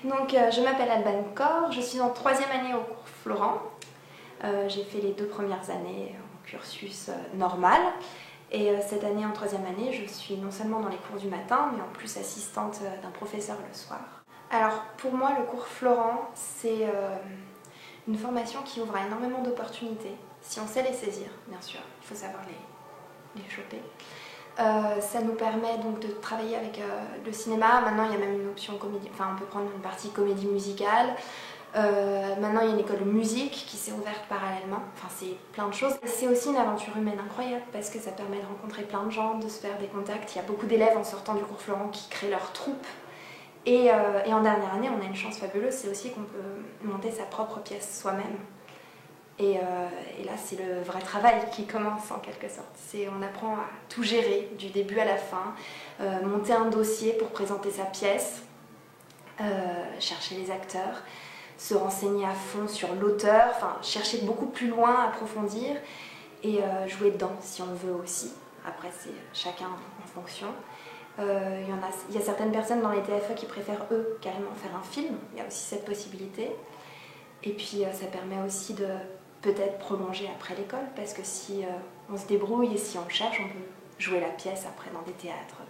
Donc, je m'appelle Alban Cor, je suis en 3e année au cours Florent. J'ai fait les 2 premières années en cursus normal. Et cette année, en 3e année, je suis non seulement dans les cours du matin, mais en plus assistante d'un professeur le soir. Alors, pour moi, le cours Florent, c'est une formation qui ouvre à énormément d'opportunités, si on sait les saisir, bien sûr. Il faut savoir les choper. Ça nous permet donc de travailler avec le cinéma. Maintenant, il y a même une option comédie, enfin on peut prendre une partie comédie musicale. Maintenant, il y a une école de musique qui s'est ouverte parallèlement. Enfin, c'est plein de choses. C'est aussi une aventure humaine incroyable parce que ça permet de rencontrer plein de gens, de se faire des contacts. Il y a beaucoup d'élèves en sortant du cours Florent qui créent leur troupe. Et en dernière année, on a une chance fabuleuse, c'est aussi qu'on peut monter sa propre pièce soi-même. Et là, c'est le vrai travail qui commence en quelque sorte. On apprend à tout gérer du début à la fin, monter un dossier pour présenter sa pièce, chercher les acteurs, se renseigner à fond sur l'auteur, enfin chercher beaucoup plus loin, approfondir et jouer dedans si on veut aussi. Après, c'est chacun en fonction. Il y a certaines personnes dans les TFE qui préfèrent eux carrément faire un film, il y a aussi cette possibilité. Et puis ça permet aussi de peut-être prolonger après l'école, parce que si on se débrouille et si on cherche, on peut jouer la pièce après dans des théâtres.